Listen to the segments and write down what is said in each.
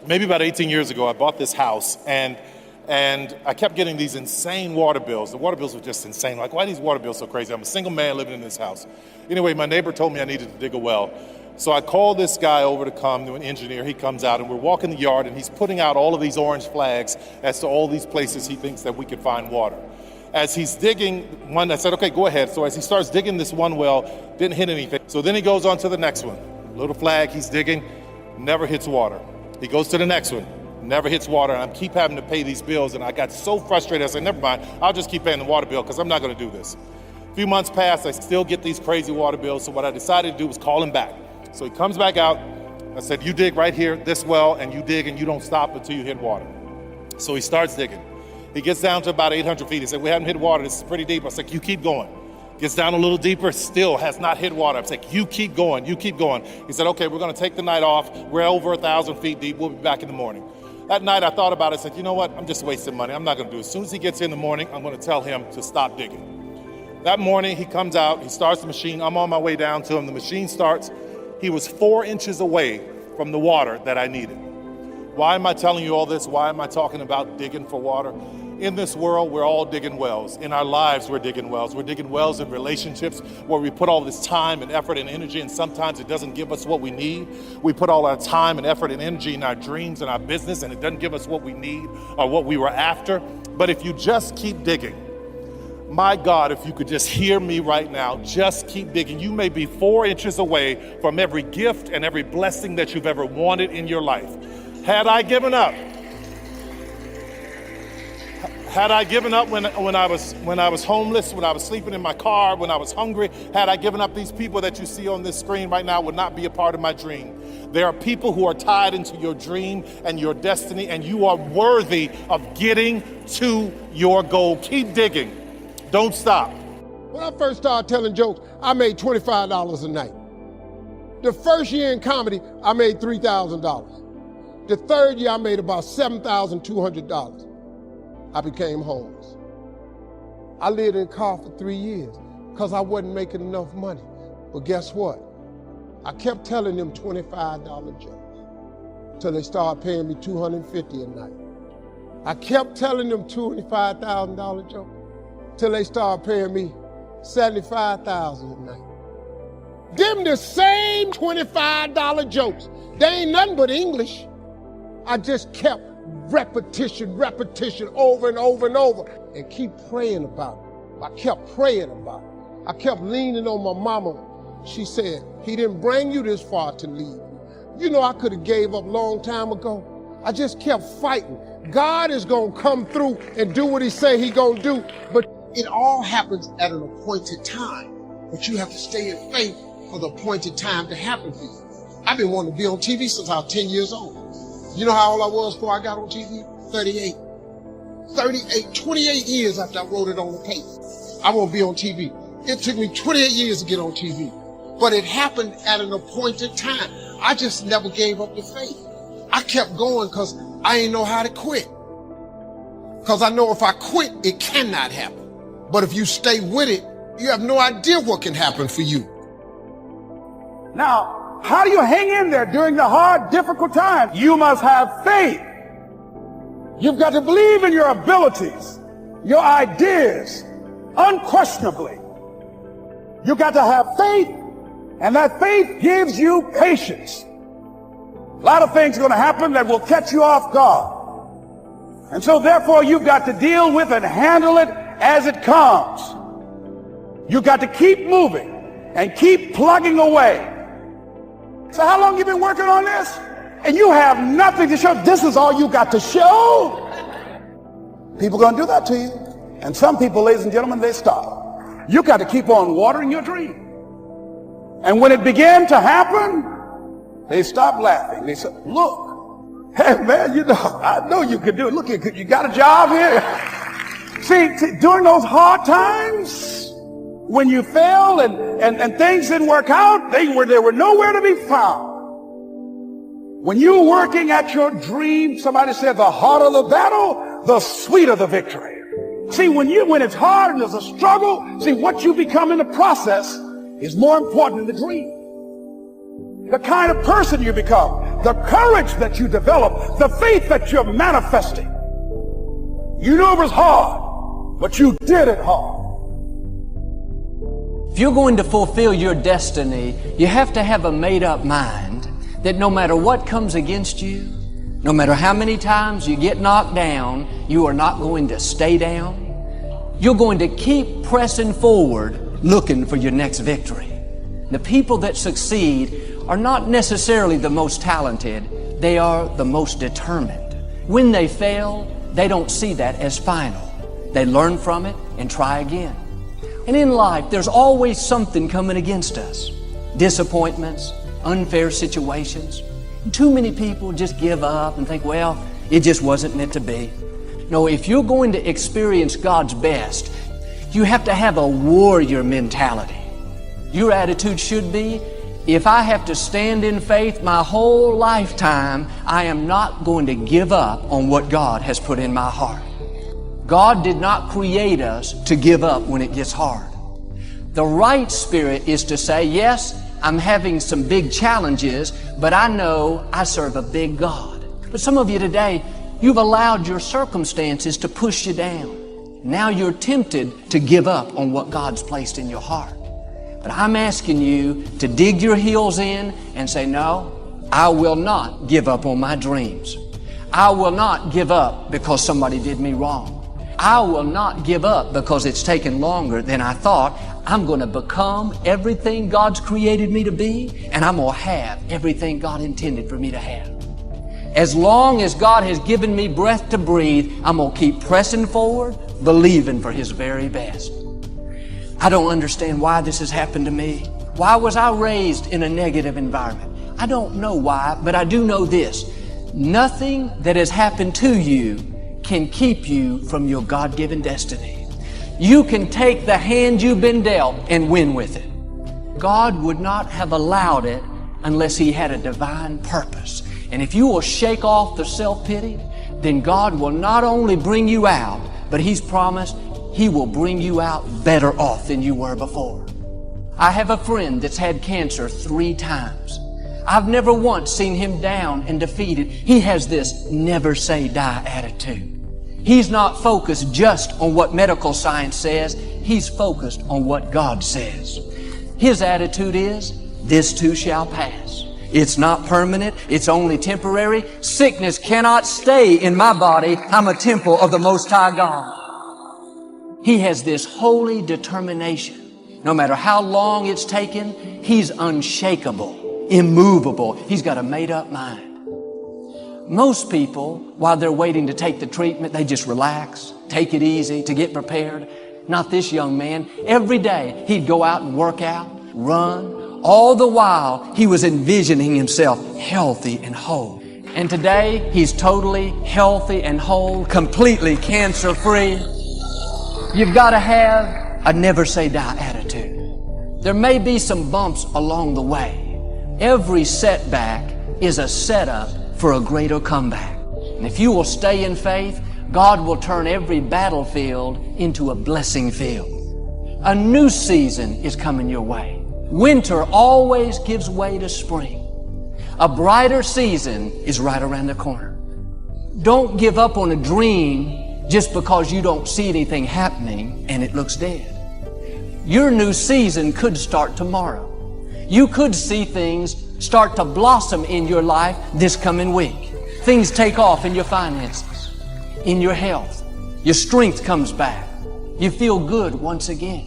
Maybe about 18 years ago, I bought this house, and I kept getting these insane water bills. The water bills were just insane. Like, why are these water bills so crazy? I'm a single man living in this house. Anyway, my neighbor told me I needed to dig a well. So I called this guy over to come, an engineer. He comes out, and we're walking the yard, and he's putting out all of these orange flags as to all these places he thinks that we could find water. As he's digging one, I said, okay, go ahead. So as he starts digging this one well, didn't hit anything. So then he goes on to the next one. Little flag, he's digging, never hits water. He goes to the next one, never hits water, and I keep having to pay these bills, and I got so frustrated, I said, never mind, I'll just keep paying the water bill because I'm not gonna do this. A few months passed, I still get these crazy water bills, so what I decided to do was call him back. So he comes back out, I said, you dig right here, this well, and you dig and you don't stop until you hit water. So he starts digging. He gets down to about 800 feet, he said, we haven't hit water, this is pretty deep. I said, you keep going. Gets down a little deeper, still has not hit water. I was like, you keep going, you keep going. He said, okay, we're gonna take the night off. We're over 1,000 feet deep, we'll be back in the morning. That night I thought about it, I said, you know what, I'm just wasting money, I'm not gonna do it. As soon as he gets in the morning, I'm gonna tell him to stop digging. That morning he comes out, he starts the machine, I'm on my way down to him, the machine starts. He was 4 inches away from the water that I needed. Why am I telling you all this? Why am I talking about digging for water? In this world, we're all digging wells. In our lives, we're digging wells. We're digging wells in relationships where we put all this time and effort and energy, and sometimes it doesn't give us what we need. We put all our time and effort and energy in our dreams and our business, and it doesn't give us what we need or what we were after. But if you just keep digging, my God, if you could just hear me right now, just keep digging. You may be 4 inches away from every gift and every blessing that you've ever wanted in your life. Had I given up when I was homeless, when I was sleeping in my car, when I was hungry, had I given up, these people that you see on this screen right now would not be a part of my dream. There are people who are tied into your dream and your destiny, and you are worthy of getting to your goal. Keep digging. Don't stop. When I first started telling jokes, I made $25 a night. The first year in comedy, I made $3,000. The third year, I made about $7,200. I became homeless. I lived in a car for 3 years because I wasn't making enough money. But guess what? I kept telling them $25 jokes till they started paying me $250 a night. I kept telling them $25,000 jokes till they started paying me $75,000 a night. Them the same $25 jokes. They ain't nothing but English. I just kept repetition over and over and over, and keep praying about it. I kept praying about it. I kept leaning on my mama. She said, he didn't bring you this far to leave you. You know, I could have gave up a long time ago. I just kept fighting. God is gonna come through and do what he say he gonna do, but it all happens at an appointed time. But you have to stay in faith for the appointed time to happen for you. I've been wanting to be on TV since I was 10 years old. You know how old I was before I got on TV? 38. 28 years after I wrote it on the paper. I won't be on TV. It took me 28 years to get on TV. But it happened at an appointed time. I just never gave up the faith. I kept going because I didn't know how to quit. Because I know if I quit, it cannot happen. But if you stay with it, you have no idea what can happen for you. Now, how do you hang in there during the hard, difficult times? You must have faith. You've got to believe in your abilities, your ideas, unquestionably. You've got to have faith, and that faith gives you patience. A lot of things are going to happen that will catch you off guard. And so therefore you've got to deal with and handle it as it comes. You've got to keep moving and keep plugging away. So how long you been working on this? And you have nothing to show. This is all you got to show. People gonna do that to you. And some people, ladies and gentlemen, they stop. You got to keep on watering your dream. And when it began to happen, they stopped laughing. They said, look, hey man, you know, I know you can do it. Look, you got a job here. See, during those hard times, when you failed and things didn't work out, they were nowhere to be found. When you're working at your dream, somebody said the harder the battle, the sweeter the victory. See, when it's hard and there's a struggle, see, what you become in the process is more important than the dream. The kind of person you become, the courage that you develop, the faith that you're manifesting. You knew it was hard, but you did it hard. If you're going to fulfill your destiny, you have to have a made-up mind that no matter what comes against you, no matter how many times you get knocked down, you are not going to stay down. You're going to keep pressing forward, looking for your next victory. The people that succeed are not necessarily the most talented, they are the most determined. When they fail, they don't see that as final. They learn from it and try again. And in life, there's always something coming against us. Disappointments, unfair situations. And too many people just give up and think, well, it just wasn't meant to be. No, if you're going to experience God's best, you have to have a warrior mentality. Your attitude should be, if I have to stand in faith my whole lifetime, I am not going to give up on what God has put in my heart. God did not create us to give up when it gets hard. The right spirit is to say, yes, I'm having some big challenges, but I know I serve a big God. But some of you today, you've allowed your circumstances to push you down. Now you're tempted to give up on what God's placed in your heart. But I'm asking you to dig your heels in and say, no, I will not give up on my dreams. I will not give up because somebody did me wrong. I will not give up because it's taken longer than I thought. I'm going to become everything God's created me to be, and I'm going to have everything God intended for me to have. As long as God has given me breath to breathe, I'm going to keep pressing forward, believing for His very best. I don't understand why this has happened to me. Why was I raised in a negative environment? I don't know why, but I do know this. Nothing that has happened to you can keep you from your God-given destiny. You can take the hand you've been dealt and win with it. God would not have allowed it unless He had a divine purpose. And if you will shake off the self-pity, then God will not only bring you out, but He's promised He will bring you out better off than you were before. I have a friend that's had cancer 3 times. I've never once seen him down and defeated. He has this never say die attitude. He's not focused just on what medical science says. He's focused on what God says. His attitude is, this too shall pass. It's not permanent. It's only temporary. Sickness cannot stay in my body. I'm a temple of the Most High God. He has this holy determination. No matter how long it's taken, he's unshakable, immovable. He's got a made-up mind. Most people, while they're waiting to take the treatment, they just relax, take it easy to get prepared. Not this young man. Every day he'd go out and work out, run. All the while he was envisioning himself healthy and whole. And today he's totally healthy and whole, completely cancer-free. You've got to have a never say die attitude. There may be some bumps along the way. Every setback is a setup for a greater comeback. And if you will stay in faith, God will turn every battlefield into a blessing field. A new season is coming your way. Winter always gives way to spring. A brighter season is right around the corner. Don't give up on a dream just because you don't see anything happening and it looks dead. Your new season could start tomorrow. You could see things start to blossom in your life this coming week. Things take off in your finances, in your health. Your strength comes back. You feel good once again.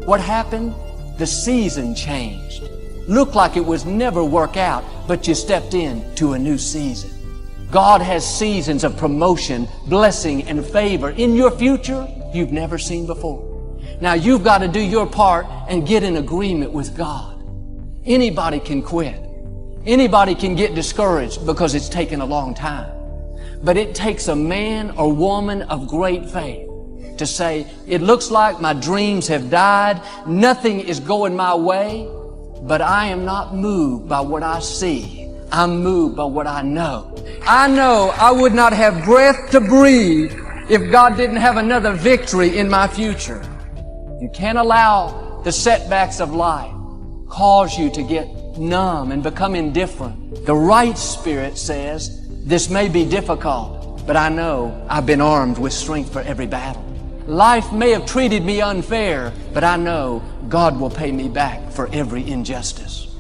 What happened? The season changed. Looked like it was never work out, but you stepped into a new season. God has seasons of promotion, blessing, and favor in your future you've never seen before. Now you've got to do your part and get in agreement with God. Anybody can quit. Anybody can get discouraged because it's taken a long time. But it takes a man or woman of great faith to say, it looks like my dreams have died, nothing is going my way, but I am not moved by what I see. I'm moved by what I know. I know I would not have breath to breathe if God didn't have another victory in my future. You can't allow the setbacks of life cause you to get numb and become indifferent. The right spirit says, this may be difficult, but I know I've been armed with strength for every battle. Life may have treated me unfair, but I know God will pay me back for every injustice.